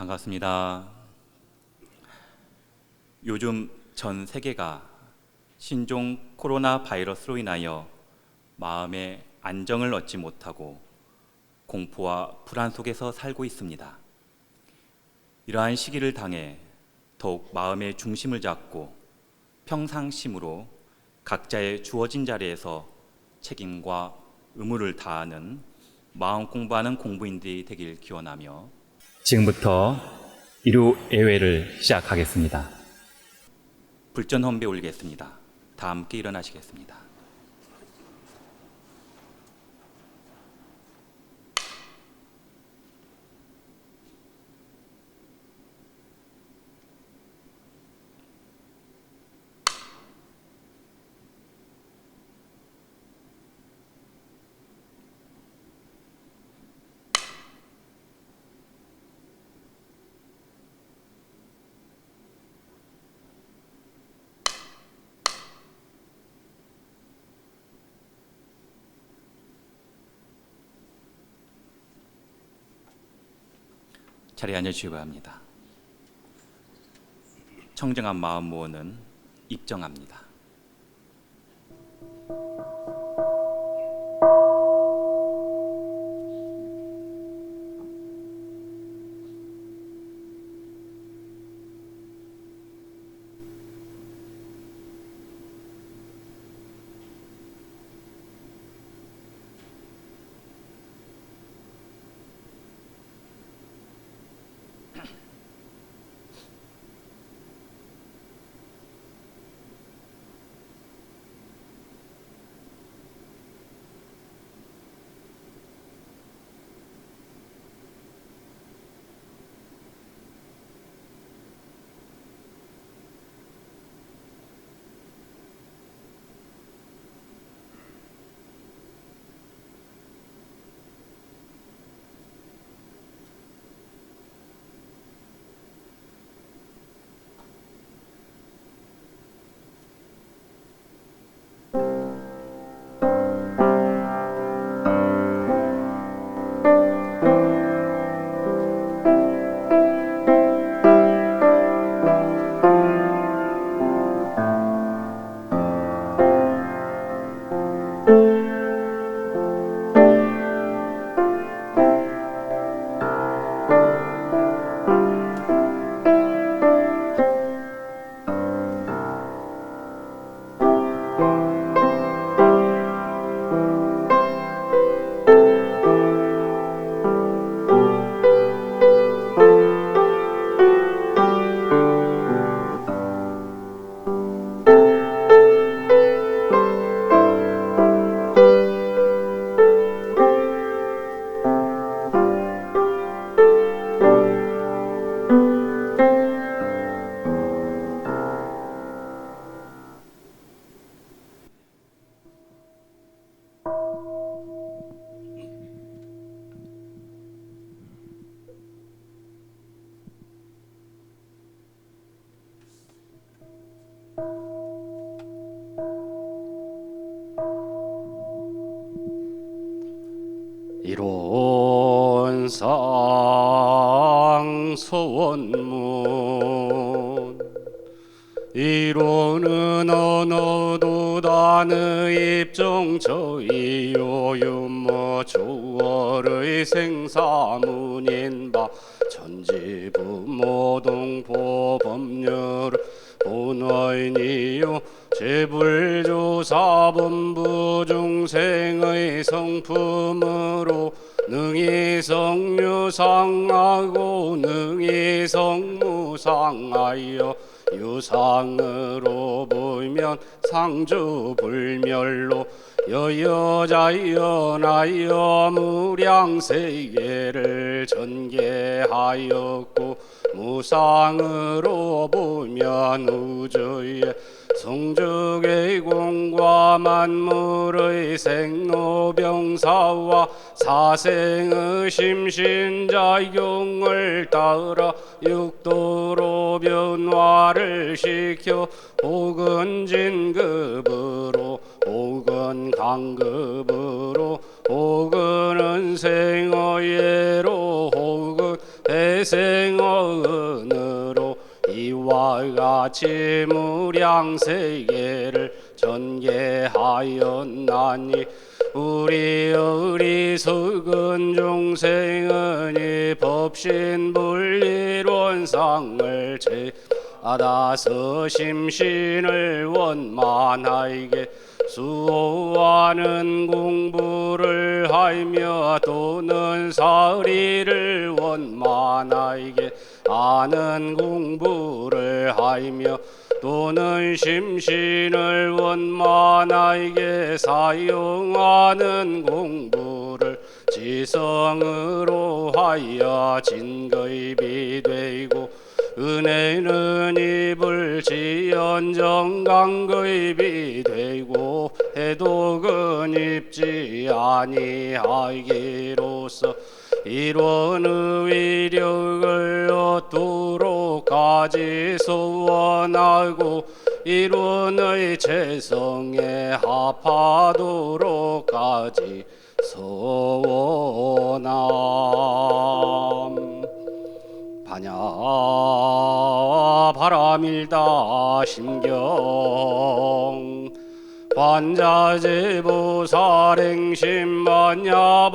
반갑습니다. 요즘 전 세계가 신종 코로나 바이러스로 인하여 마음의 안정을 얻지 못하고 공포와 불안 속에서 살고 있습니다. 이러한 시기를 당해 더욱 마음의 중심을 잡고 평상심으로 각자의 주어진 자리에서 책임과 의무를 다하는 마음 공부하는 공부인들이 되길 기원하며 지금부터 일요 예회를 시작하겠습니다. 불전 헌배 올리겠습니다. 다 함께 일어나시겠습니다. 자리에 앉아주시기 바랍니다. 청정한 마음 모으는 입정합니다. 이론상 소원문 이론은 언어도 단의 입종 저이요 윤모 조월의 생사문인 바 천지부모동포 법률 본원이요 제불조사본부 중생의 성품으로 능히 성유상하고 능히 성무상하여 유상으로 보면 상주불멸로 여여자연하여 무량세계를 전개하였고 무상으로 보면 우주의 성적의 공과 만물의 생로병사와 사생의 심신작용을 따라 육도로 변화를 시켜 혹은 진급으로 혹은 강급으로 혹은 은생어예로 혹은 대생어은으로 이와 같이 무량세계를 전개하였나니 우리 어리석은 중생은 이 법신불리론상을 받아서 심신을 원만하게 수호하는 공부를 하며 또는 사리를 원만하게 아는 공부를 하며 또는 심신을 원만하게 사용하는 공부를 지성으로 하여 진거입이 되고 은혜는 입을지연 정강거입이 되고 해독은 입지 아니하기로서 이론의 위력을 얻도록까지 소원하고 이론의 재성에 합하도록까지 소원함. 반야 바람일다 심경 관자제보살행심 반야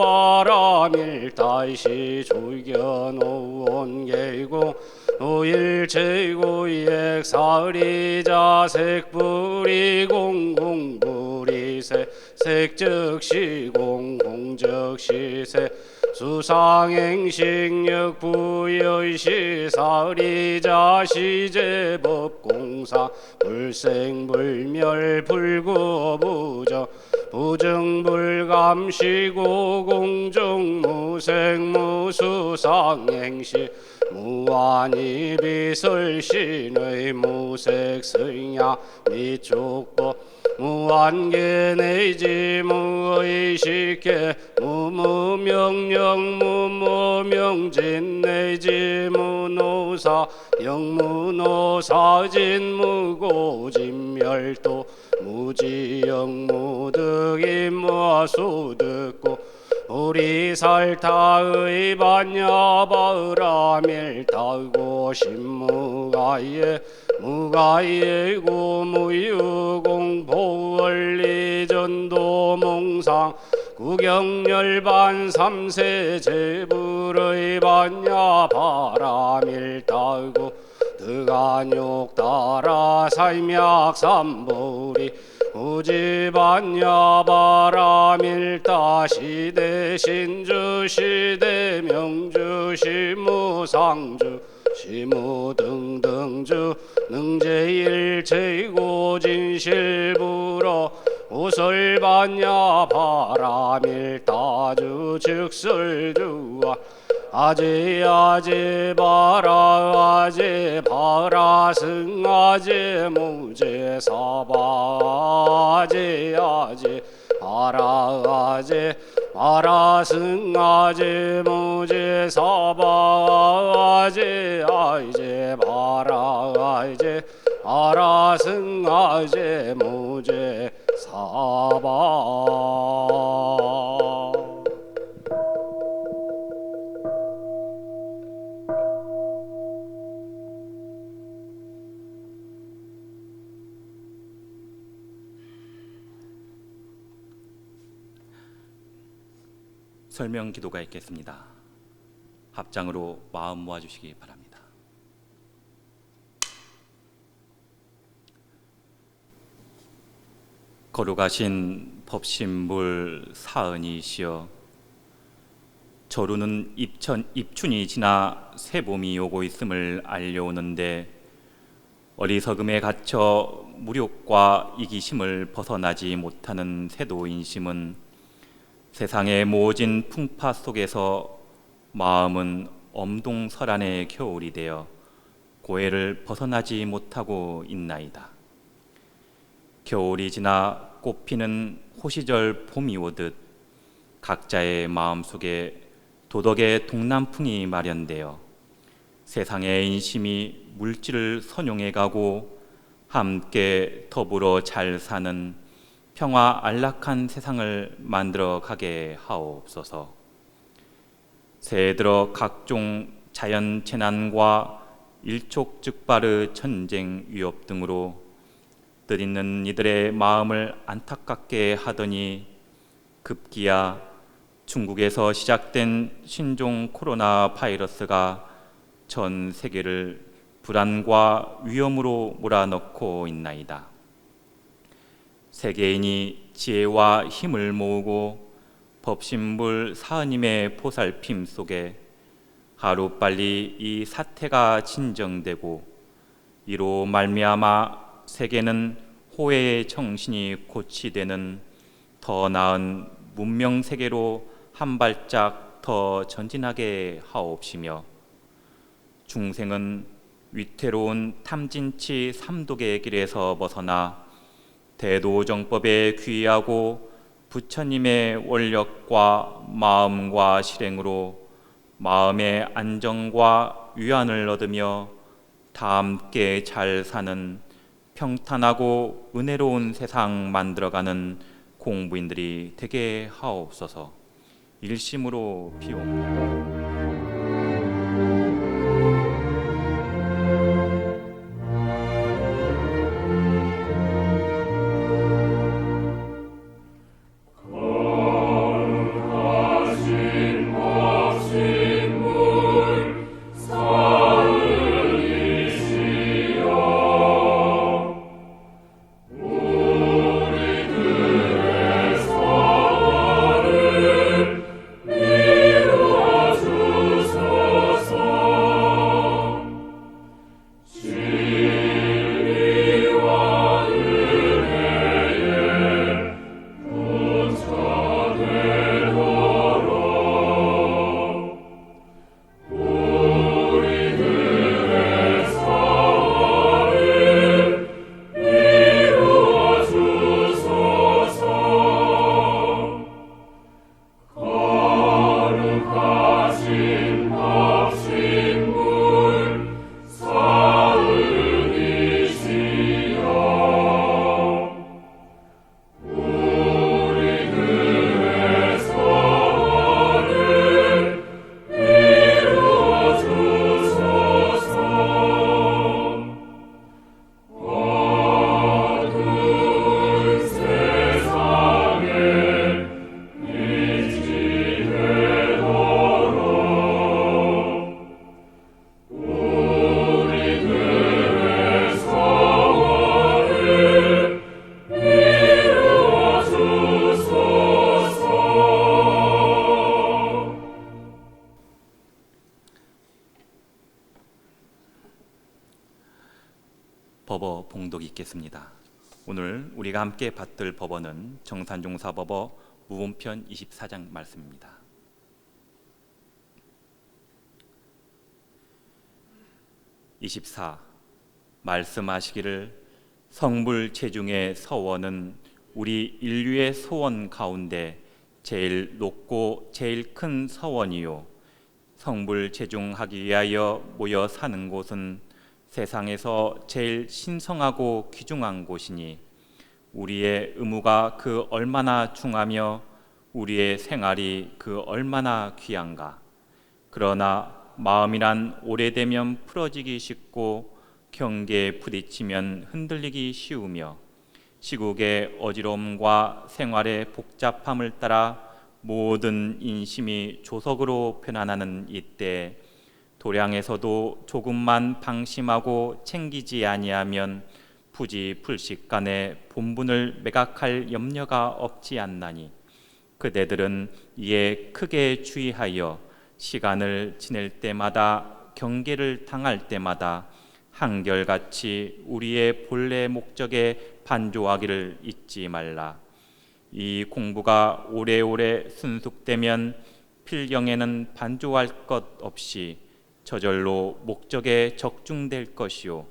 바람일다시 조견오온 계공 노일제고이액 사리자색불이공공불이세 색즉시공 공적시세 수상행식력 부여시 사리자 시제법공사 불생불멸 불구부정 부정불감시고 공정무생무수상행시 무한히 비설신의 무색승야 미촉법 무한계내지 무의식계 무무명령 무무명진 내지 무노사 영무노사진 무고진멸도 무지영무득 임무수듣고 우리살타의 반야바으라밀타고 신무가예 무가예고 무유공보원리전도몽상 구경열반 삼세 제불의 반야바라밀타고 득안욕 따라 살맥삼보리 우지반야바라밀다 시대 신주 시대 명주 시무상주 시무 등등주 능제일체고 진실불어 우설반야바라밀다주 즉설주와 아제 바라 아제 바라 승아제 무제 사바 아제 바라 아제 바라 승아제 무제 사바 아제 바라 아제 바라승아제 무제 사바. 설명 기도가 있겠습니다. 합장으로 마음 모아주시기 바랍니다. 거룩하신 법신불 사은이시여, 저루는 입춘이 지나 새봄이 오고 있음을 알려오는데 어리석음에 갇혀 무력과 이기심을 벗어나지 못하는 세도인심은 세상의 모진 풍파 속에서 마음은 엄동설안의 겨울이 되어 고해를 벗어나지 못하고 있나이다. 겨울이 지나 꽃피는 호시절 봄이 오듯 각자의 마음속에 도덕의 동남풍이 마련되어 세상의 인심이 물질을 선용해가고 함께 더불어 잘 사는 평화 안락한 세상을 만들어 가게 하옵소서. 새해 들어 각종 자연 재난과 일촉즉발의 전쟁 위협 등으로 뜻있는 이들의 마음을 안타깝게 하더니 급기야 중국에서 시작된 신종 코로나 바이러스가 전 세계를 불안과 위험으로 몰아넣고 있나이다. 세계인이 지혜와 힘을 모으고 법신불 사은님의 보살핌 속에 하루빨리 이 사태가 진정되고 이로 말미암아 세계는 호혜의 정신이 고취되는 더 나은 문명 세계로 한 발짝 더 전진하게 하옵시며, 중생은 위태로운 탐진치 삼독의 길에서 벗어나 대도정법에 귀의하고 부처님의 원력과 마음과 실행으로 마음의 안정과 위안을 얻으며 다 함께 잘 사는 평탄하고 은혜로운 세상 만들어가는 공부인들이 되게 하옵소서. 일심으로 비옵니다. 법어 봉독이 있겠습니다. 오늘 우리가 함께 받들 법어는 정산종사법어 무본편 24장 말씀입니다. (24) 말씀하시기를 성불체중의 서원은 우리 인류의 소원 가운데 제일 높고 제일 큰 서원이요, 성불체중하기 위하여 모여 사는 곳은 세상에서 제일 신성하고 귀중한 곳이니 우리의 의무가 그 얼마나 중하며 우리의 생활이 그 얼마나 귀한가. 그러나 마음이란 오래되면 풀어지기 쉽고 경계에 부딪히면 흔들리기 쉬우며 시국의 어지러움과 생활의 복잡함을 따라 모든 인심이 조석으로 변환하는 이때 도량에서도 조금만 방심하고 챙기지 아니하면 부지불식간에 본분을 매각할 염려가 없지 않나니 그대들은 이에 크게 주의하여 시간을 지낼 때마다 경계를 당할 때마다 한결같이 우리의 본래 목적에 반조하기를 잊지 말라. 이 공부가 오래오래 순숙되면 필경에는 반조할 것 없이 저절로 목적에 적중될 것이요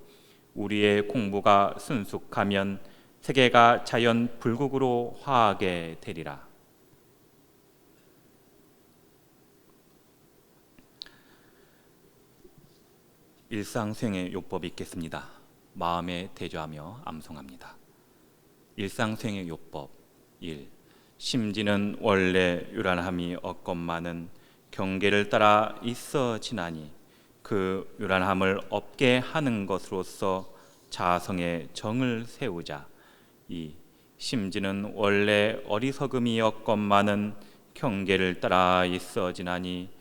우리의 공부가 순숙하면 세계가 자연 불국으로 화하게 되리라. 일상수행의 요법 읽겠습니다. 마음에 대조하며 암송합니다. 일상수행의 요법 1. 심지는 원래 요란함이 없건만은 경계를 따라 있어지나니 그 요란함을 없게 하는 것으로서 자성의 정을 세우자. 2. 심지는 원래 어리석음이 없건만은 경계를 따라 있어지나니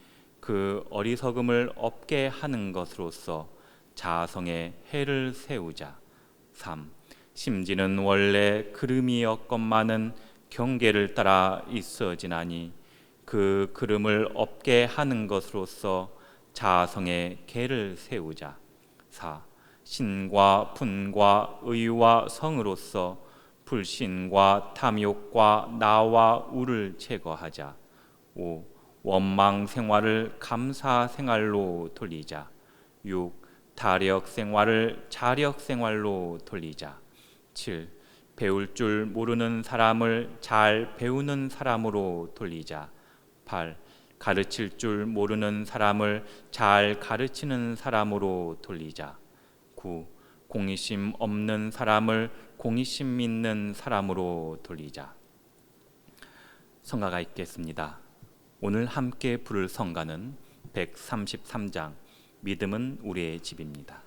그 어리석음을 없게 하는 것으로서 자성의 해를 세우자. 3. 심지는 원래 그름이 없건만은 경계를 따라 있어지나니 그 그름을 없게 하는 것으로서 자성의 계를 세우자. 4. 신과 분과 의와 성으로서 불신과 탐욕과 나와 우를 제거하자. 5. 원망 생활을 감사 생활로 돌리자. 6. 다력 생활을 자력 생활로 돌리자. 7. 배울 줄 모르는 사람을 잘 배우는 사람으로 돌리자. 8. 가르칠 줄 모르는 사람을 잘 가르치는 사람으로 돌리자. 9. 공의심 없는 사람을 공의심 있는 사람으로 돌리자. 성가가 있겠습니다. 오늘 함께 부를 성가는 133장 믿음은 우리의 집입니다.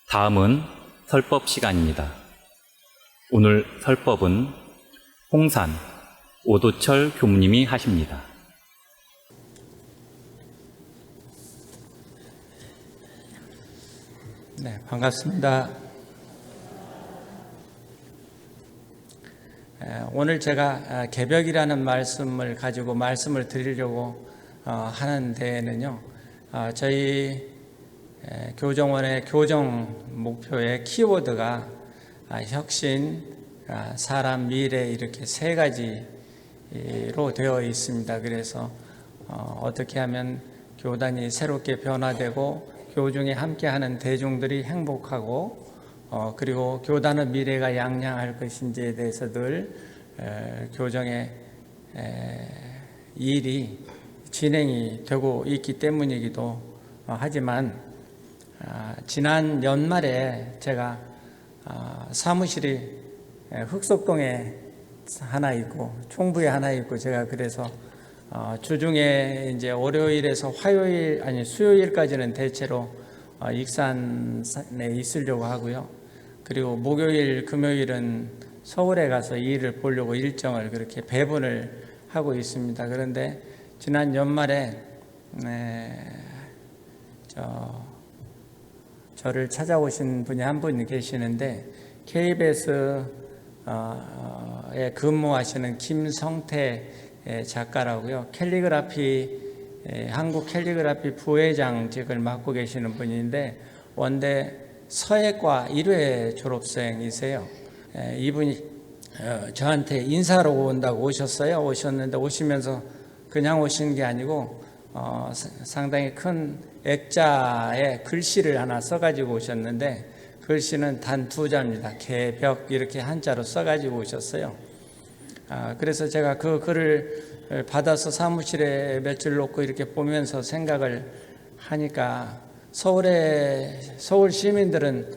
다음은 설법 시간입니다. 오늘 설법은 홍산 오도철 교무님이 하십니다. 네, 반갑습니다. 오늘 제가 개벽이라는 말씀을 가지고 말씀을 드리려고 하는 데에는요, 저희 교정원의 교정 목표의 키워드가 혁신, 사람, 미래 이렇게 세 가지로 되어 있습니다. 그래서 어떻게 하면 교단이 새롭게 변화되고 교중에 함께하는 대중들이 행복하고 그리고 교단의 미래가 양양할 것인지에 대해서 늘 교정의 일이 진행이 되고 있기 때문이기도 하지만 지난 연말에 제가 사무실이 흑석동에 하나 있고 총부에 하나 있고 제가 그래서 주중에 이제 월요일에서 화요일 아니 수요일까지는 대체로 익산에 있으려고 하고요. 그리고 목요일, 금요일은 서울에 가서 일을 보려고 일정을 그렇게 배분을 하고 있습니다. 그런데 지난 연말에 저를 찾아오신 분이 한 분 계시는데 KBS에 근무하시는 김성태 작가라고요. 한국 캘리그라피 부회장직을 맡고 계시는 분인데 원대 서예과 1회 졸업생이세요. 이분이 저한테 인사하러 온다고 오셨어요. 오셨는데 오시면서 그냥 오신 게 아니고 상당히 큰 액자에 글씨를 하나 써가지고 오셨는데 글씨는 단 2자입니다. 개벽 이렇게 한자로 써가지고 오셨어요. 그래서 제가 그 글을 받아서 사무실에 며칠 놓고 이렇게 보면서 생각을 하니까 서울 시민들은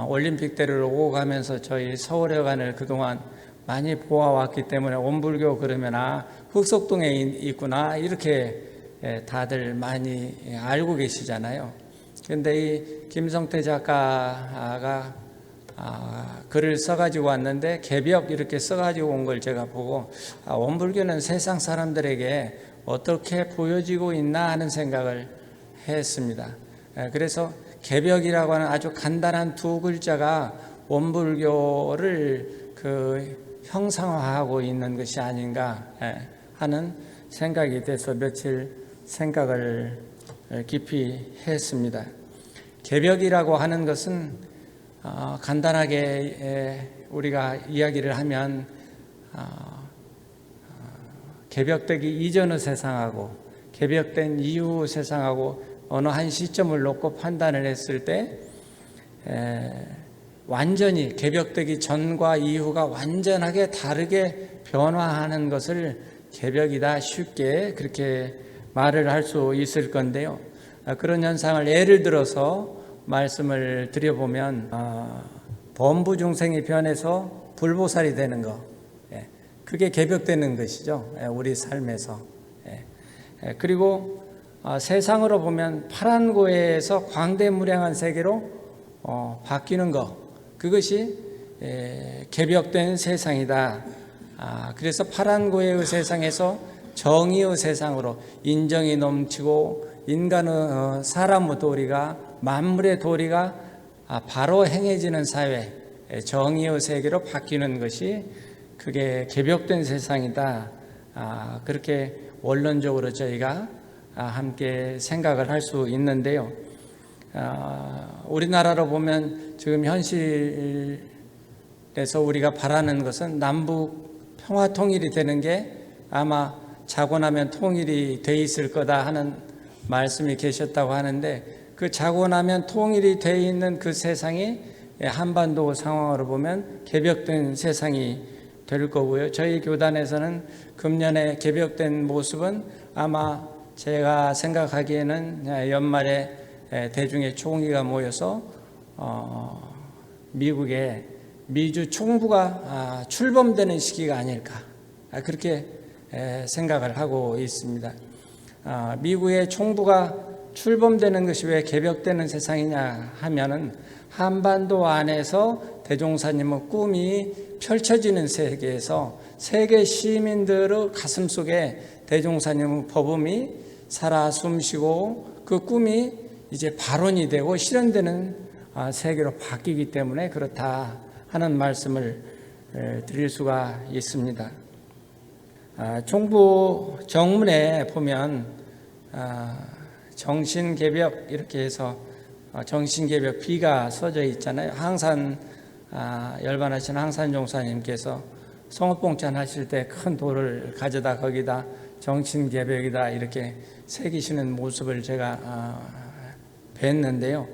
올림픽대를 오고 가면서 저희 서울회관을 그동안 많이 보아왔기 때문에 원불교 그러면 흑석동에 있구나 이렇게 다들 많이 알고 계시잖아요. 그런데 이 김성태 작가가 글을 써가지고 왔는데 개벽 이렇게 써가지고 온 걸 제가 보고 원불교는 세상 사람들에게 어떻게 보여지고 있나 하는 생각을 했습니다. 그래서 개벽이라고 하는 아주 간단한 2글자가 원불교를 형상화하고 있는 것이 아닌가 하는 생각이 돼서 며칠 생각을 깊이 했습니다. 개벽이라고 하는 것은 간단하게 우리가 이야기를 하면 개벽되기 이전의 세상하고 개벽된 이후 세상하고 어느 한 시점을 놓고 판단을 했을 때 완전히 개벽되기 전과 이후가 완전하게 다르게 변화하는 것을 개벽이다 쉽게 그렇게 말을 할 수 있을 건데요. 그런 현상을 예를 들어서 말씀을 드려보면 범부 중생이 변해서 불보살이 되는 거 그게 개벽되는 것이죠. 우리 삶에서. 그리고 세상으로 보면 파란고에서 광대무량한 세계로 바뀌는 것 그것이 개벽된 세상이다. 그래서 파란고의 세상에서 정의의 세상으로 인정이 넘치고 인간의 사람의 도리가 만물의 도리가 바로 행해지는 사회 정의의 세계로 바뀌는 것이 그게 개벽된 세상이다. 그렇게 원론적으로 저희가 함께 생각을 할 수 있는데요. 우리나라로 보면 지금 현실에서 우리가 바라는 것은 남북 평화 통일이 되는 게 아마 자고 나면 통일이 돼 있을 거다 하는 말씀이 계셨다고 하는데 그 자고 나면 통일이 돼 있는 그 세상이 한반도 상황으로 보면 개벽된 세상이 될 거고요. 저희 교단에서는 금년에 개벽된 모습은 아마 제가 생각하기에는 연말에 대중의 총회가 모여서 미국의 미주 총부가 출범되는 시기가 아닐까 그렇게 생각을 하고 있습니다. 미국의 총부가 출범되는 것이 왜 개벽되는 세상이냐 하면은 한반도 안에서 대종사님의 꿈이 펼쳐지는 세계에서 세계 시민들의 가슴 속에 대종사님의 법음이 살아 숨쉬고 그 꿈이 이제 발원이 되고 실현되는 세계로 바뀌기 때문에 그렇다 하는 말씀을 드릴 수가 있습니다. 총부 정문에 보면 정신개벽 이렇게 해서 정신개벽 비가 써져 있잖아요. 항산 열반하신 항산 종사님께서 성업봉찬 하실 때 큰 돌을 가져다 거기다 정신개벽이다 이렇게 새기시는 모습을 제가 뵀는데요.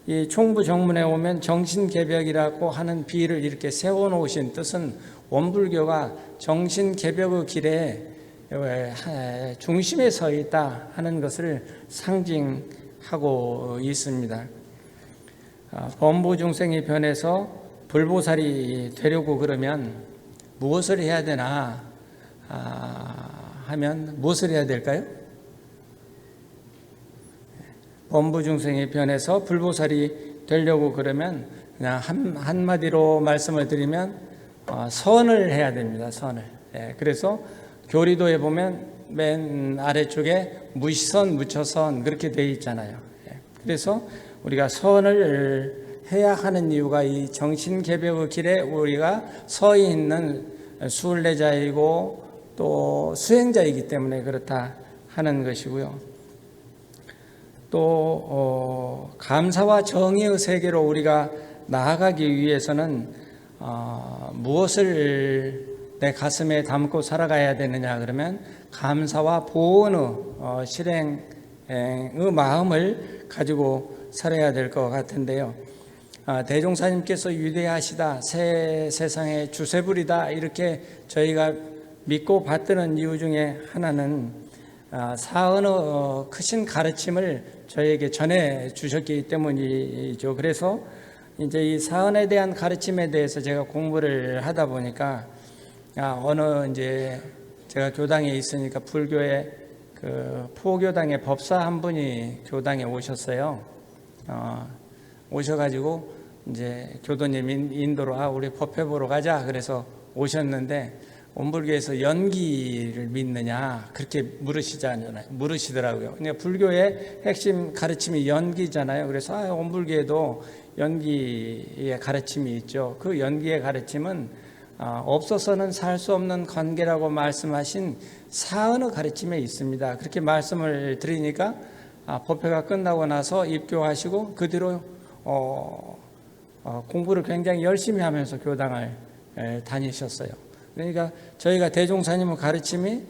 이 총부 정문에 오면 정신개벽이라고 하는 비를 이렇게 세워놓으신 뜻은 원불교가 정신개벽의 길에 중심에 서 있다 하는 것을 상징하고 있습니다. 범부중생이 변해서 불보살이 되려고 그러면 무엇을 해야 되나 하면 무엇을 해야 될까요? 범부중생이 변해서 불보살이 되려고 그러면 그냥 한마디로 말씀을 드리면 선을 해야 됩니다. 선을. 그래서 교리도에 보면 맨 아래쪽에 무시선, 무처선 그렇게 되어 있잖아요. 그래서 우리가 선을 해야 하는 이유가 이 정신개벽의 길에 우리가 서 있는 순례자이고 또 수행자이기 때문에 그렇다 하는 것이고요. 또 감사와 정의의 세계로 우리가 나아가기 위해서는 무엇을 내 가슴에 담고 살아가야 되느냐 그러면 감사와 보온의 실행의 마음을 가지고 살아야 될 것 같은데요. 대종사님께서 위대하시다, 새 세상의 주세불이다 이렇게 저희가 믿고 받드는 이유 중에 하나는 사언의 크신 가르침을 저에게 전해 주셨기 때문이죠. 그래서 이제 이 사언에 대한 가르침에 대해서 제가 공부를 하다 보니까 어느 이제 제가 교당에 있으니까 불교의 그 포교당의 법사 한 분이 교당에 오셨어요. 오셔가지고 이제 교도님 인도로 우리 법회 보러 가자 그래서 오셨는데 원불교에서 연기를 믿느냐 그렇게 물으시더라고요. 그러니까 불교의 핵심 가르침이 연기잖아요. 그래서 원불교에도 연기의 가르침이 있죠. 그 연기의 가르침은 없어서는 살 수 없는 관계라고 말씀하신 사언의 가르침에 있습니다. 그렇게 말씀을 드리니까 법회가 끝나고 나서 입교하시고 그 뒤로 공부를 굉장히 열심히 하면서 교당을 다니셨어요. 그러니까 저희가 대종사님의 가르침이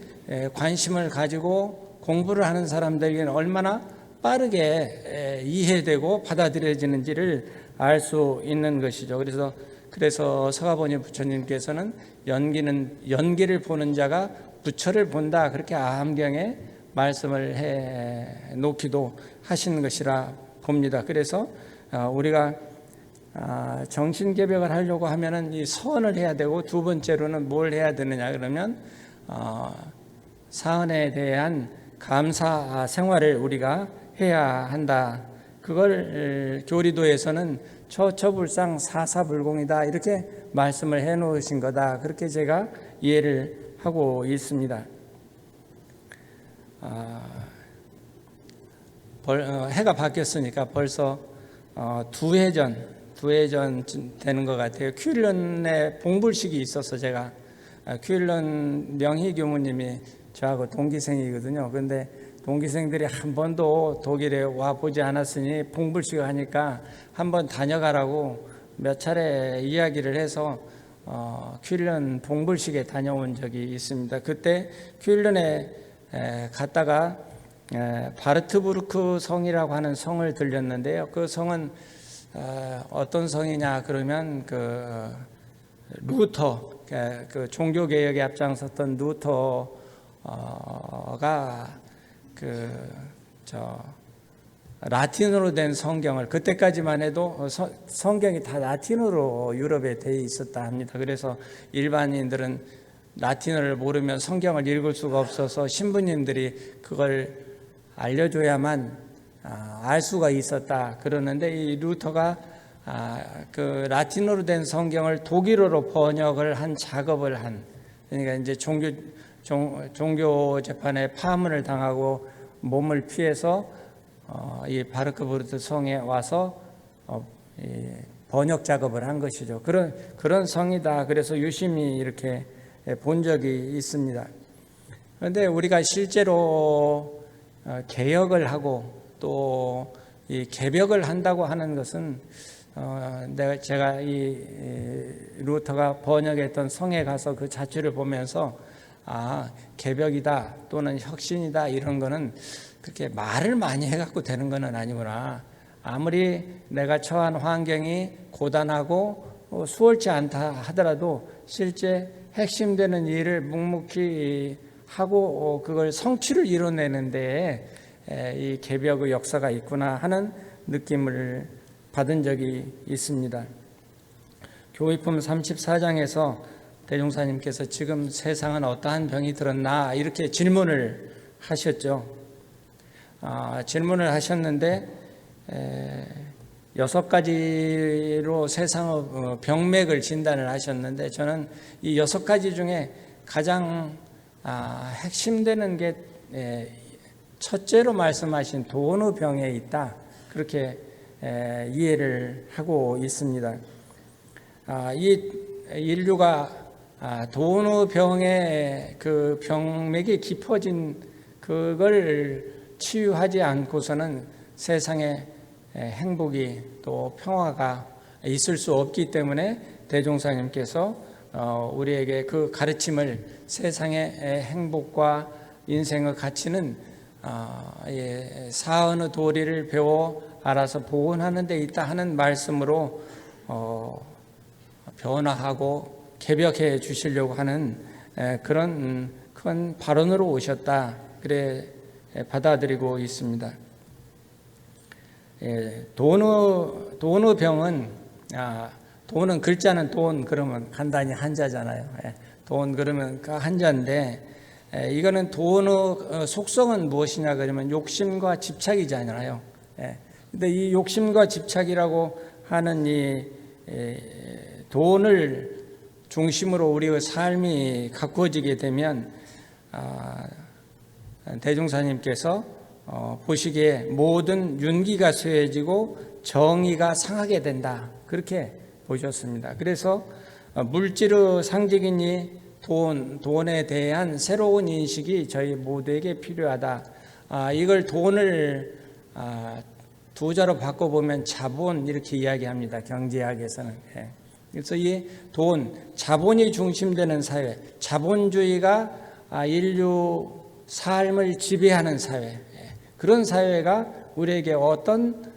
관심을 가지고 공부를 하는 사람들에게는 얼마나 빠르게 이해되고 받아들여지는지를 알 수 있는 것이죠. 그래서 서가모니 부처님께서는 연기를 보는 자가 부처를 본다 그렇게 암경에 말씀을 해 놓기도 하신 것이라 봅니다. 그래서 우리가 정신개벽을 하려고 하면은 이 선을 해야 되고 두 번째로는 뭘 해야 되느냐 그러면 사언에 대한 감사 생활을 우리가 해야 한다. 그걸 교리도에서는 처처불상 사사불공이다 이렇게 말씀을 해 놓으신 거다. 그렇게 제가 이해를 하고 있습니다. 해가 바뀌었으니까 벌써 두 해전 되는 것 같아요. 큐일런의 봉불식이 있어서 제가 큐일런 명희 교무님이 저하고 동기생이거든요. 그런데 동기생들이 한 번도 독일에 와 보지 않았으니 봉불식을 하니까 한번 다녀가라고 몇 차례 이야기를 해서 큐일런 봉불식에 다녀온 적이 있습니다. 그때 큐일런에 갔다가 바르트부르크 성이라고 하는 성을 들렸는데요. 그 성은 어떤 성이냐 그러면 그 루터, 그 종교 개혁에 앞장섰던 루터가 라틴어로 된 성경을 그때까지만 해도 성경이 다 라틴어로 유럽에 돼 있었다 합니다. 그래서 일반인들은 라틴어를 모르면 성경을 읽을 수가 없어서 신부님들이 그걸 알려줘야만 알 수가 있었다 그러는데, 이 루터가 그 라틴어로 된 성경을 독일어로 번역을 한 작업을 한, 그러니까 이제 종교 재판에 파문을 당하고 몸을 피해서 이 바르크부르트 성에 와서 번역 작업을 한 것이죠. 그런 성이다. 그래서 유심히 이렇게 본 적이 있습니다. 그런데 우리가 실제로 개혁을 하고 또 이 개벽을 한다고 하는 것은 제가 이 루터가 번역했던 성에 가서 그 자취를 보면서 개벽이다 또는 혁신이다 이런 거는 그렇게 말을 많이 해갖고 되는 거는 아니구나. 아무리 내가 처한 환경이 고단하고 수월치 않다 하더라도 실제 핵심되는 일을 묵묵히 하고 그걸 성취를 이뤄내는 데에 이 개벽의 역사가 있구나 하는 느낌을 받은 적이 있습니다. 교회품 34장에서 대종사님께서 지금 세상은 어떠한 병이 들었나 이렇게 질문을 하셨죠. 질문을 하셨는데 6가지로 세상의 병맥을 진단을 하셨는데, 저는 이 6가지 중에 가장 핵심되는 게 첫째로 말씀하신 돈의 병에 있다, 그렇게 이해를 하고 있습니다. 이 인류가 돈의 병에 그 병맥이 깊어진 그걸 치유하지 않고서는 세상에 행복이 또 평화가 있을 수 없기 때문에 대종사님께서 우리에게 그 가르침을, 세상의 행복과 인생의 가치는 사언의 도리를 배워 알아서 보존하는 데 있다 하는 말씀으로 변화하고 개벽해 주시려고 하는 그런 큰 발언으로 오셨다, 그래 받아들이고 있습니다. 돈의 병은, 돈은 글자는 돈 그러면 간단히 한자잖아요. 돈 그러면 그 한자인데, 이거는 돈의 속성은 무엇이냐 그러면 욕심과 집착이잖아요. 근데 이 욕심과 집착이라고 하는 이 돈을 중심으로 우리의 삶이 가꾸어지게 되면 대종사님께서 보시기에 모든 윤기가 쇠해지고 정의가 상하게 된다, 그렇게 보셨습니다. 그래서 물질의 상징인 이 돈에 대한 새로운 인식이 저희 모두에게 필요하다. 이걸 돈을 두 자로 바꿔보면 자본 이렇게 이야기합니다, 경제학에서는. 그래서 이 돈, 자본이 중심되는 사회, 자본주의가 인류 삶을 지배하는 사회, 그런 사회가 우리에게 어떤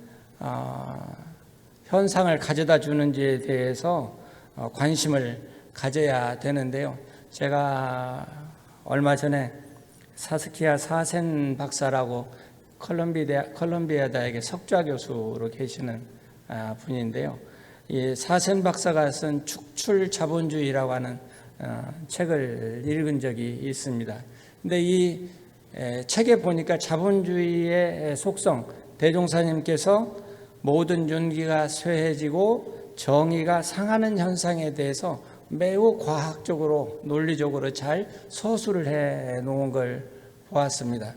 현상을 가져다 주는지에 대해서 관심을 가져야 되는데요. 제가 얼마 전에 사스키아 사센 박사라고 컬럼비아 대학의 석좌 교수로 계시는 분인데요. 이 사센 박사가 쓴 축출 자본주의라고 하는 책을 읽은 적이 있습니다. 근데 이 책에 보니까 자본주의의 속성, 대종사님께서 모든 윤기가 쇠해지고 정의가 상하는 현상에 대해서 매우 과학적으로 논리적으로 잘 서술을 해 놓은 걸 보았습니다.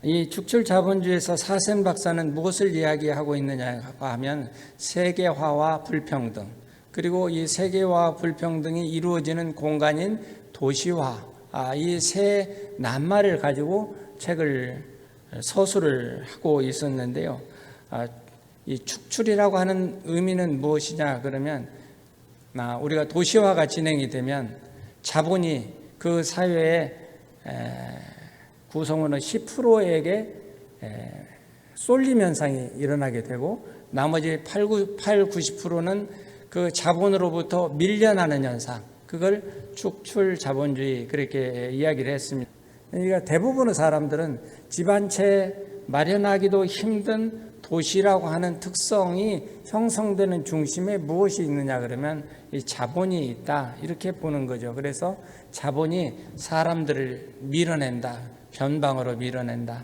이 축출 자본주의에서 사센 박사는 무엇을 이야기하고 있느냐 하면 세계화와 불평등, 그리고 이 세계화와 불평등이 이루어지는 공간인 도시화, 이 세 낱말을 가지고 책을 서술을 하고 있었는데요. 이 축출이라고 하는 의미는 무엇이냐 그러면, 우리가 도시화가 진행이 되면 자본이 그 사회의 구성원의 10%에게 쏠림 현상이 일어나게 되고, 나머지 90%는 그 자본으로부터 밀려나는 현상, 그걸 축출 자본주의 그렇게 이야기를 했습니다. 그러니까 대부분의 사람들은 집 한 채 마련하기도 힘든 도시라고 하는 특성이 형성되는 중심에 무엇이 있느냐 그러면 이 자본이 있다, 이렇게 보는 거죠. 그래서 자본이 사람들을 밀어낸다, 변방으로 밀어낸다.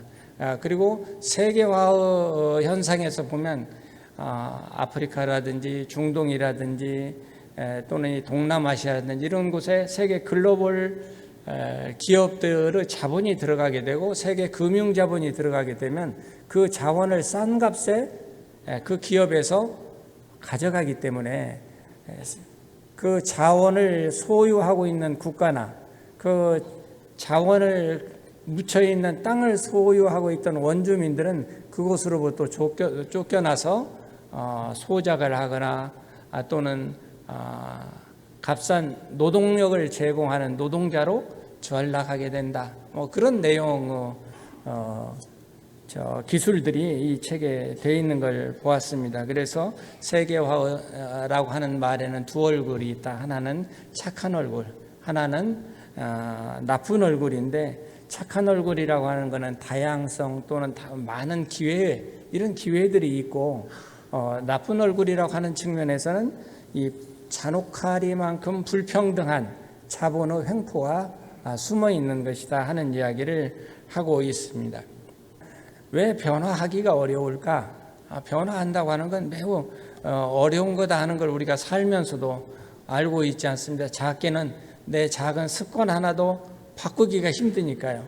그리고 세계화 현상에서 보면 아프리카라든지 중동이라든지 또는 동남아시아라든지 이런 곳에 세계 글로벌 기업들의 자본이 들어가게 되고 세계 금융 자본이 들어가게 되면 그 자원을 싼 값에 그 기업에서 가져가기 때문에 그 자원을 소유하고 있는 국가나 그 자원을 묻혀 있는 땅을 소유하고 있던 원주민들은 그곳으로부터 쫓겨나서 소작을 하거나 또는 값싼 노동력을 제공하는 노동자로 전락하게 된다. 뭐 그런 내용 기술들이 이 책에 되어 있는 걸 보았습니다. 그래서 세계화라고 하는 말에는 두 얼굴이 있다. 하나는 착한 얼굴, 하나는 나쁜 얼굴인데 착한 얼굴이라고 하는 것은 다양성 또는 많은 기회, 이런 기회들이 있고 나쁜 얼굴이라고 하는 측면에서는 이 잔혹하리만큼 불평등한 자본의 횡포가 숨어 있는 것이다 하는 이야기를 하고 있습니다. 왜 변화하기가 어려울까? 변화한다고 하는 건 매우 어려운 거다 하는 걸 우리가 살면서도 알고 있지 않습니다. 작게는 내 작은 습관 하나도 바꾸기가 힘드니까요.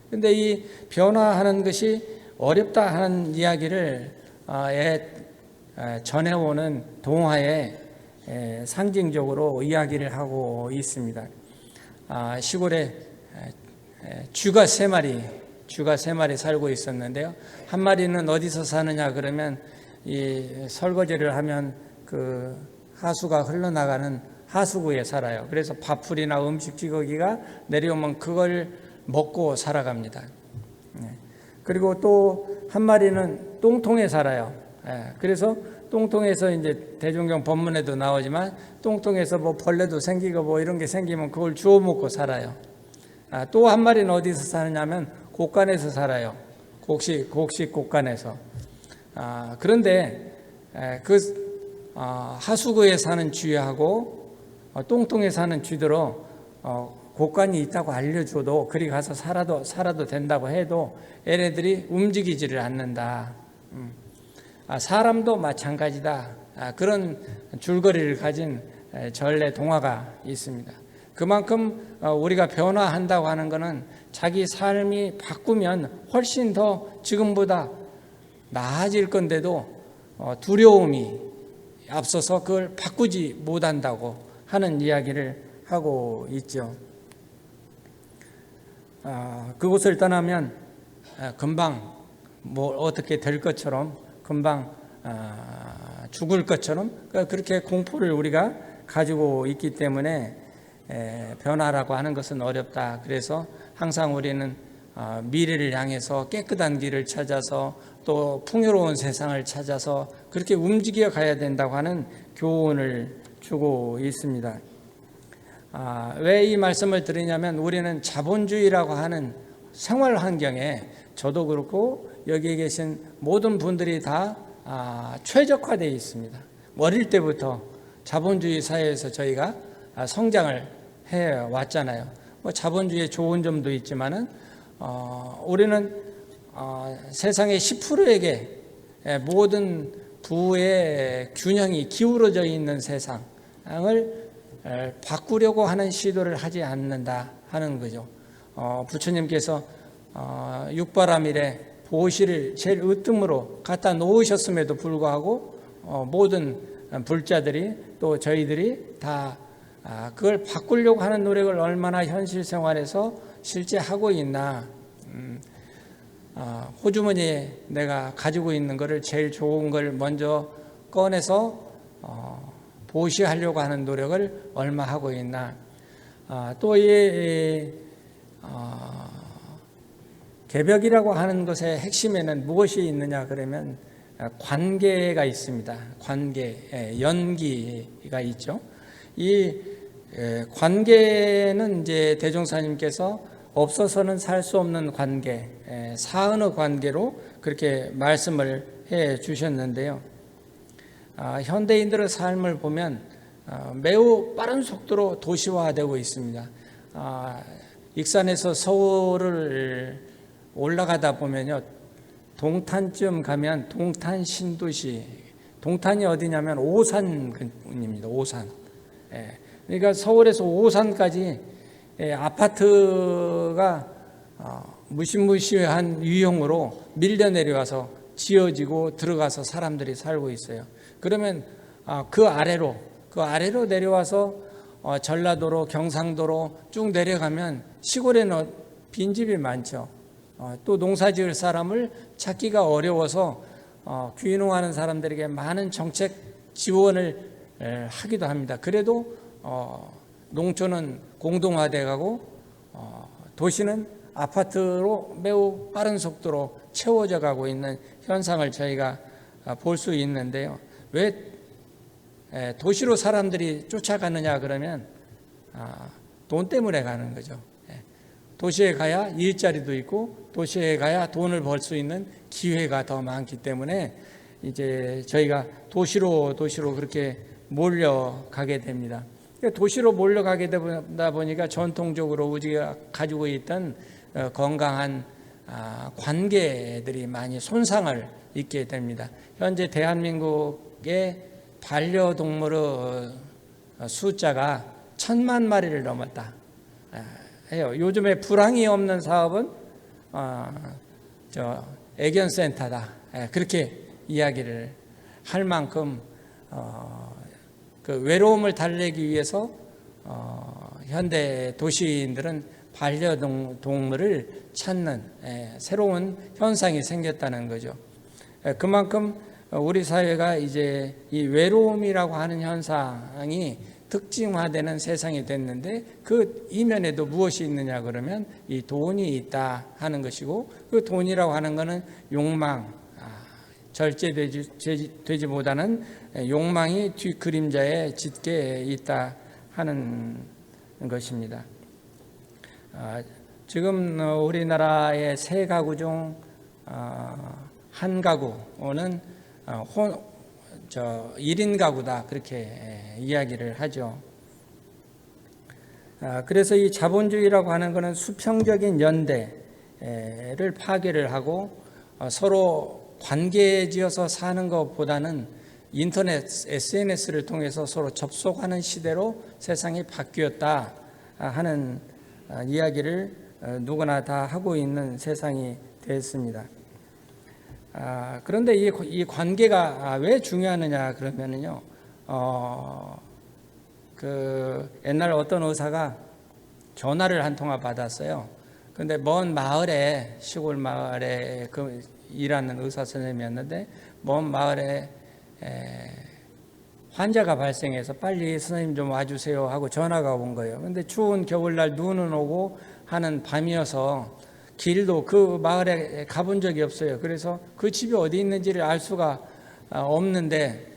그런데 이 변화하는 것이 어렵다 하는 이야기를 전해오는 동화에 상징적으로 이야기를 하고 있습니다. 시골에 쥐가 세 마리 살고 있었는데요. 한 마리는 어디서 사느냐 그러면 이 설거지를 하면 그 하수가 흘러나가는 하수구에 살아요. 그래서 밥풀이나 음식 찌꺼기가 내려오면 그걸 먹고 살아갑니다. 그리고 또 한 마리는 똥통에 살아요. 그래서 똥통에서 이제 대종경 본문에도 나오지만 똥통에서 뭐 벌레도 생기고 뭐 이런 게 생기면 그걸 주워 먹고 살아요. 또 한 마리는 어디서 사느냐면 곡간에서 살아요. 곡식 곡간에서. 그런데 그 하수구에 사는 쥐하고 똥통에 사는 쥐들로 곡간이 있다고 알려줘도 그리 가서 살아도 된다고 해도 얘네들이 움직이지를 않는다. 사람도 마찬가지다. 그런 줄거리를 가진 전래 동화가 있습니다. 그만큼 우리가 변화한다고 하는 것은 자기 삶이 바꾸면 훨씬 더 지금보다 나아질 건데도 두려움이 앞서서 그걸 바꾸지 못한다고 하는 이야기를 하고 있죠. 그곳을 떠나면 금방 뭐 어떻게 될 것처럼 금방 죽을 것처럼 그렇게 공포를 우리가 가지고 있기 때문에 변화라고 하는 것은 어렵다. 그래서 항상 우리는 미래를 향해서 깨끗한 길을 찾아서 또 풍요로운 세상을 찾아서 그렇게 움직여 가야 된다고 하는 교훈을 주고 있습니다. 왜 이 말씀을 드리냐면 우리는 자본주의라고 하는 생활 환경에 저도 그렇고 여기에 계신 모든 분들이 다 최적화되어 있습니다. 어릴 때부터 자본주의 사회에서 저희가 성장을 해왔잖아요. 뭐 자본주의의 좋은 점도 있지만은 우리는 세상의 10%에게 모든 부의 균형이 기울어져 있는 세상을 바꾸려고 하는 시도를 하지 않는다 하는 거죠. 부처님께서 육바라밀에 보시를 제일 으뜸으로 갖다 놓으셨음에도 불구하고 모든 불자들이 또 저희들이 다 그걸 바꾸려고 하는 노력을 얼마나 현실 생활에서 실제 하고 있나. 호주머니에 내가 가지고 있는 것을 제일 좋은 걸 먼저 꺼내서 보시하려고 하는 노력을 얼마 하고 있나. 또 이 개벽이라고 하는 것의 핵심에는 무엇이 있느냐 그러면 관계가 있습니다. 관계, 연기가 있죠. 이 관계는 이제 대종사님께서 없어서는 살 수 없는 관계, 사은의 관계로 그렇게 말씀을 해 주셨는데요. 현대인들의 삶을 보면 매우 빠른 속도로 도시화되고 있습니다. 익산에서 서울을 올라가다 보면요, 동탄쯤 가면 동탄 신도시, 동탄이 어디냐면 오산입니다. 오산. 예. 그러니까 서울에서 오산까지 아파트가 무시무시한 유형으로 밀려 내려와서 지어지고 들어가서 사람들이 살고 있어요. 그러면 그 아래로 내려와서 전라도로 경상도로 쭉 내려가면 시골에는 빈집이 많죠. 또 농사지을 사람을 찾기가 어려워서 귀농하는 사람들에게 많은 정책 지원을 하기도 합니다. 그래도 농촌은 공동화돼 가고 도시는 아파트로 매우 빠른 속도로 채워져 가고 있는 현상을 저희가 볼 수 있는데요. 왜 도시로 사람들이 쫓아가느냐 그러면 돈 때문에 가는 거죠. 도시에 가야 일자리도 있고 도시에 가야 돈을 벌 수 있는 기회가 더 많기 때문에 이제 저희가 도시로 그렇게 몰려가게 됩니다. 도시로 몰려가게 되다 보니까 전통적으로 우리가 가지고 있던 건강한 관계들이 많이 손상을 입게 됩니다. 현재 대한민국의 반려동물의 숫자가 1,000만 마리를 넘었다 해요. 요즘에 불황이 없는 사업은 애견센터다, 그렇게 이야기를 할 만큼 그 외로움을 달래기 위해서 현대 도시인들은 반려동물을 찾는 새로운 현상이 생겼다는 거죠. 그만큼 우리 사회가 이제 이 외로움이라고 하는 현상이 특징화되는 세상이 됐는데 그 이면에도 무엇이 있느냐 그러면 이 돈이 있다 하는 것이고, 그 돈이라고 하는 것은 욕망, 절제되지 못하는 욕망이 뒷그림자에 짙게 있다 하는 것입니다. 지금 우리나라의 세 가구 중 한 가구는 1인 가구다, 그렇게 이야기를 하죠. 그래서 이 자본주의라고 하는 것은 수평적인 연대를 파괴를 하고 서로 관계 지어서 사는 것보다는 인터넷, SNS를 통해서 서로 접속하는 시대로 세상이 바뀌었다 하는 이야기를 누구나 다 하고 있는 세상이 됐습니다. 그런데 이 관계가 왜 중요하느냐 그러면요, 그 옛날 어떤 의사가 전화를 한 통화 받았어요. 근데 먼 마을에, 시골 마을에 일하는 의사 선생님이었는데 먼 마을에 환자가 발생해서 빨리 선생님 좀 와주세요 하고 전화가 온 거예요. 근데 추운 겨울날 눈은 오고 하는 밤이어서 길도 그 마을에 가본 적이 없어요. 그래서 그 집이 어디 있는지를 알 수가 없는데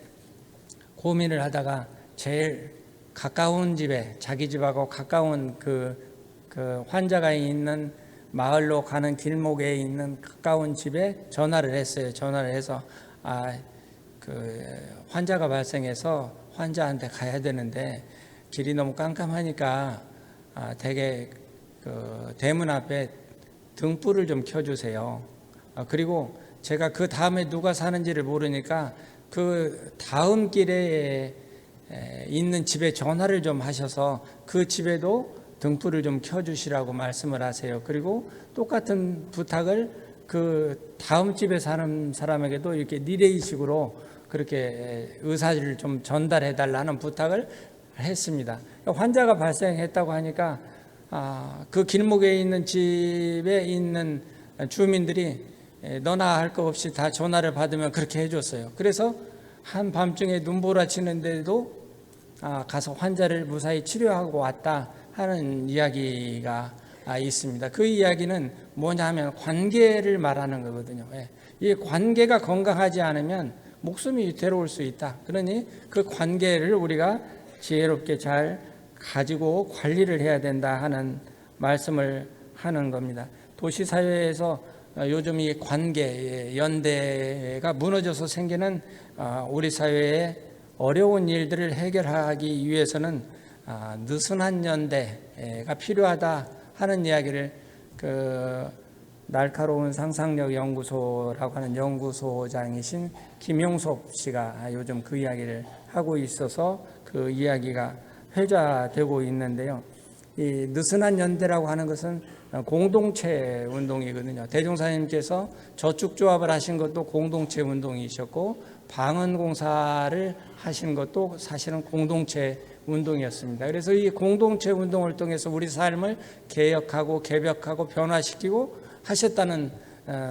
고민을 하다가 제일 가까운 집에, 자기 집하고 가까운 그 환자가 있는 마을로 가는 길목에 있는 가까운 집에 전화를 했어요. 전화를 해서 그 환자가 발생해서 환자한테 가야 되는데 길이 너무 깜깜하니까 대개 그 대문 앞에 등불을 좀 켜주세요. 그리고 제가 그 다음에 누가 사는지를 모르니까 그 다음 길에 있는 집에 전화를 좀 하셔서 그 집에도 등불을 좀 켜주시라고 말씀을 하세요. 그리고 똑같은 부탁을 그 다음 집에 사는 사람에게도 이렇게 리레이식으로 그렇게 의사를 좀 전달해 달라는 부탁을 했습니다. 환자가 발생했다고 하니까 그 길목에 있는 집에 있는 주민들이 너나 할 거 없이 다 전화를 받으면 그렇게 해줬어요. 그래서 한밤중에 눈보라치는데도 가서 환자를 무사히 치료하고 왔다 하는 이야기가 있습니다. 그 이야기는 뭐냐 하면 관계를 말하는 거거든요. 이 관계가 건강하지 않으면 목숨이 위태로울 수 있다. 그러니 그 관계를 우리가 지혜롭게 잘 가지고 관리를 해야 된다 하는 말씀을 하는 겁니다. 도시사회에서 요즘 이 관계, 연대가 무너져서 생기는 우리 사회의 어려운 일들을 해결하기 위해서는 느슨한 연대가 필요하다 하는 이야기를 날카로운 상상력 연구소라고 하는 연구소장이신 김용섭 씨가 요즘 그 이야기를 하고 있어서 그 이야기가 회자되고 있는데요. 이 느슨한 연대라고 하는 것은 공동체 운동이거든요. 대종사님께서 저축조합을 하신 것도 공동체 운동이셨고 방언공사를 하신 것도 사실은 공동체 운동이었습니다. 그래서 이 공동체 운동을 통해서 우리 삶을 개혁하고 개벽하고 변화시키고 하셨다는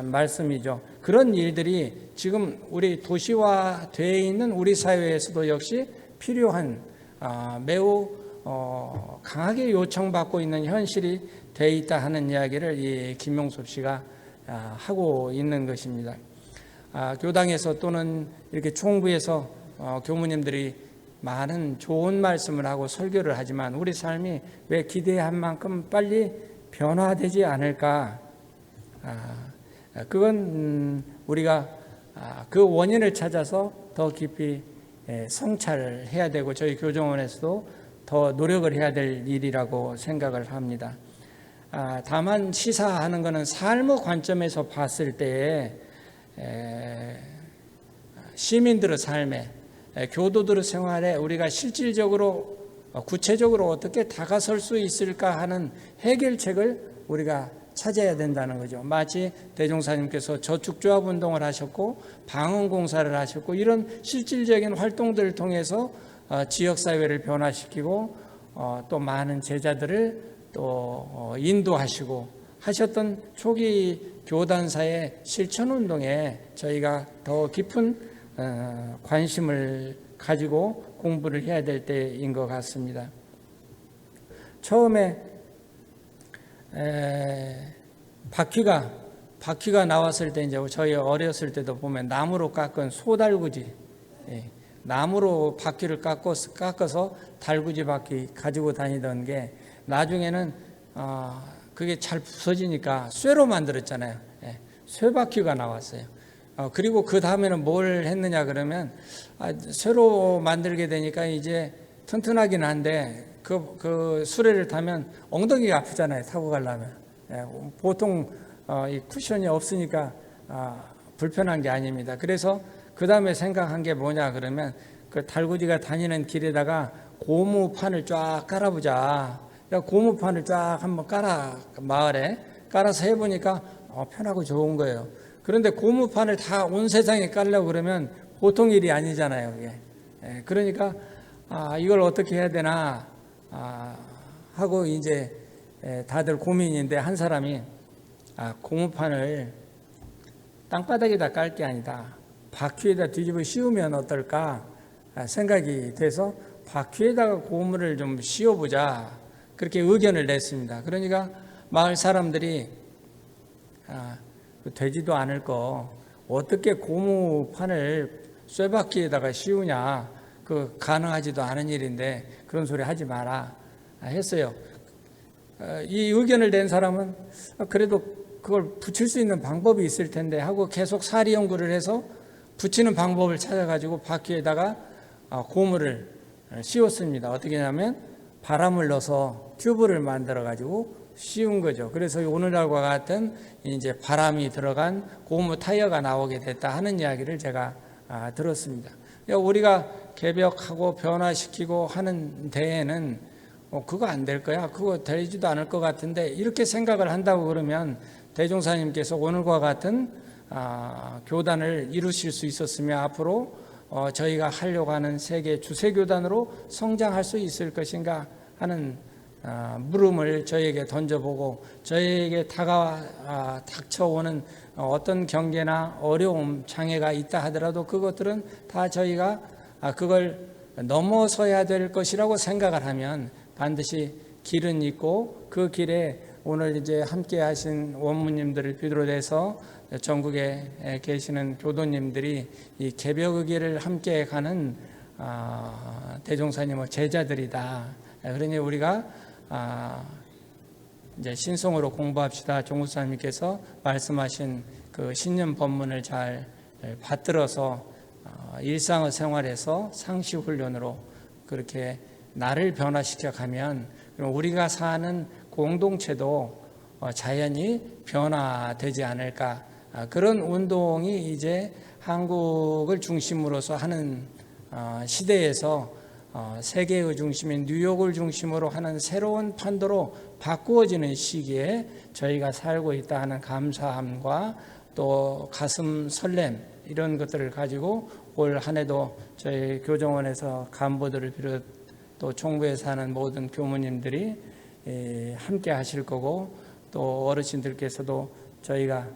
말씀이죠. 그런 일들이 지금 우리 도시화되어 있는 우리 사회에서도 역시 필요한 매우 강하게 요청받고 있는 현실이 돼 있다 하는 이야기를 이 김용섭 씨가 하고 있는 것입니다. 교당에서 또는 이렇게 총부에서 교무님들이 많은 좋은 말씀을 하고 설교를 하지만 우리 삶이 왜 기대한 만큼 빨리 변화되지 않을까? 그건 우리가 그 원인을 찾아서 더 깊이 성찰을 해야 되고 저희 교정원에서도 더 노력을 해야 될 일이라고 생각을 합니다. 다만 시사하는 것은 삶의 관점에서 봤을 때에 시민들의 삶에 교도들의 생활에 우리가 실질적으로 구체적으로 어떻게 다가설 수 있을까 하는 해결책을 우리가 찾아야 된다는 거죠. 마치 대종사님께서 저축조합 운동을 하셨고 방언공사를 하셨고 이런 실질적인 활동들을 통해서 지역사회를 변화시키고 또 많은 제자들을 또 인도하시고 하셨던 초기 교단사의 실천운동에 저희가 더 깊은 관심을 가지고 공부를 해야 될 때인 것 같습니다. 처음에 바퀴가 나왔을 때 이제 저희 어렸을 때도 보면 나무로 깎은 소달구지, 나무로 바퀴를 깎아서 달구지 바퀴 가지고 다니던 게 나중에는 그게 잘 부서지니까 쇠로 만들었잖아요. 쇠바퀴가 나왔어요. 그리고 그 다음에는 뭘 했느냐 그러면 쇠로 만들게 되니까 이제 튼튼하긴 한데 그 수레를 타면 엉덩이가 아프잖아요. 타고 가려면. 보통 이 쿠션이 없으니까 불편한 게 아닙니다. 그래서 그 다음에 생각한 게 뭐냐 그러면 그 달구지가 다니는 길에다가 고무판을 쫙 깔아보자. 고무판을 쫙 한번 마을에 깔아서 해보니까 편하고 좋은 거예요. 그런데 고무판을 다 온 세상에 깔려고 그러면 보통 일이 아니잖아요. 그게. 그러니까 이걸 어떻게 해야 되나 하고 이제 다들 고민인데 한 사람이 고무판을 땅바닥에다 깔 게 아니다. 바퀴에다 뒤집어 씌우면 어떨까 생각이 돼서 바퀴에다가 고무를 좀 씌워보자. 그렇게 의견을 냈습니다. 그러니까 마을 사람들이 되지도 않을 거 어떻게 고무판을 쇠바퀴에다가 씌우냐 그 가능하지도 않은 일인데 그런 소리 하지 마라 했어요. 이 의견을 낸 사람은 그래도 그걸 붙일 수 있는 방법이 있을 텐데 하고 계속 사리 연구를 해서 붙이는 방법을 찾아가지고 바퀴에다가 고무를 씌웠습니다. 어떻게 하냐면 바람을 넣어서 튜브를 만들어 가지고 씌운 거죠. 그래서 오늘날과 같은 이제 바람이 들어간 고무 타이어가 나오게 됐다 하는 이야기를 제가 들었습니다. 우리가 개벽하고 변화시키고 하는 데에는 그거 안 될 거야. 그거 되지도 않을 것 같은데 이렇게 생각을 한다고 그러면 대종사님께서 오늘과 같은 교단을 이루실 수 있었으며 앞으로 저희가 하려고 하는 세계 주세교단으로 성장할 수 있을 것인가 하는 물음을 저에게 던져보고 저에게 닥쳐오는 어떤 경계나 어려움, 장애가 있다 하더라도 그것들은 다 저희가 그걸 넘어서야 될 것이라고 생각을 하면 반드시 길은 있고 그 길에 오늘 이제 함께 하신 원무님들을 비롯해서 전국에 계시는 교도님들이 이 개벽의 길을 함께 가는 대종사님의 제자들이다. 그러니 우리가 이제 신성으로 공부합시다. 종구사님께서 말씀하신 그 신년 법문을 잘 받들어서 일상의 생활에서 상시 훈련으로 그렇게 나를 변화시켜 가면 우리가 사는 공동체도 자연히 변화되지 않을까. 그런 운동이 이제 한국을 중심으로서 하는 시대에서 세계의 중심인 뉴욕을 중심으로 하는 새로운 판도로 바꾸어지는 시기에 저희가 살고 있다 하는 감사함과 또 가슴 설렘 이런 것들을 가지고 올 한 해도 저희 교정원에서 간부들을 비롯 또 총부에 사는 모든 교무님들이 함께 하실 거고 또 어르신들께서도 저희가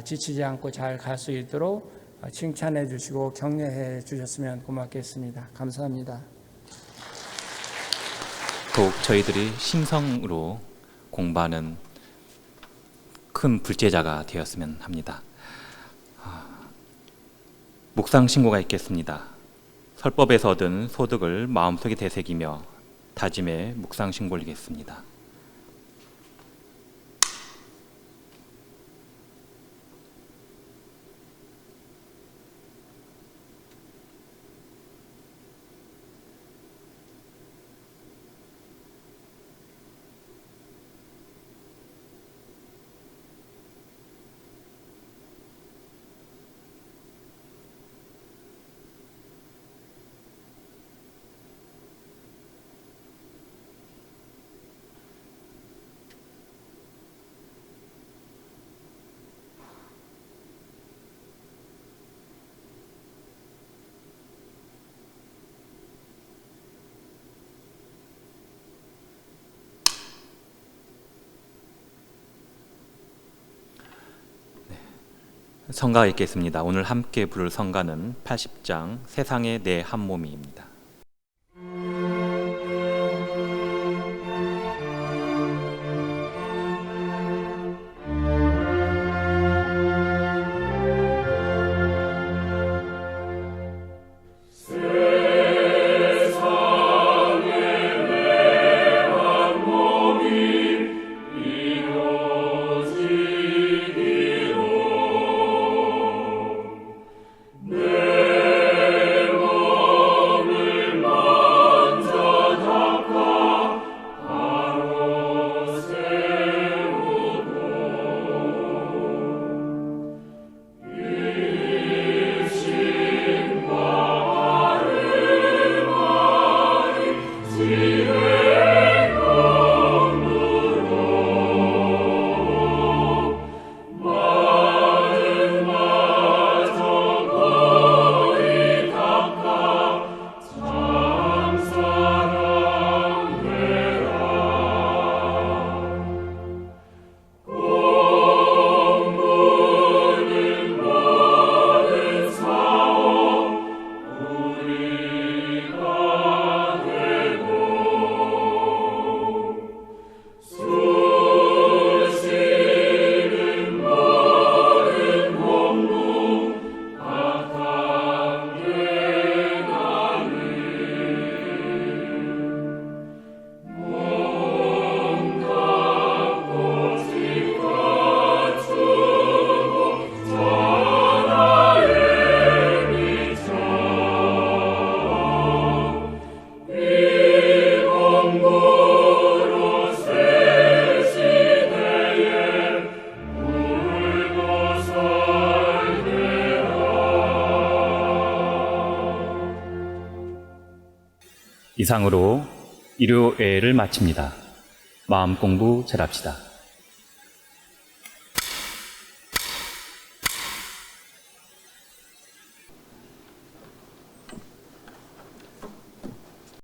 지치지 않고 잘 갈 수 있도록 칭찬해 주시고 격려해 주셨으면 고맙겠습니다. 감사합니다. 더욱 저희들이 심성으로 공부하는 큰 불제자가 되었으면 합니다. 묵상 신고가 있겠습니다. 설법에서 얻은 소득을 마음속에 되새기며 다짐해 묵상 신고 올리겠습니다. 성가가 있겠습니다. 오늘 함께 부를 성가는 80장 세상의 내 한 몸이입니다. 이상으로 일요회를 마칩니다. 마음 공부 잘합시다.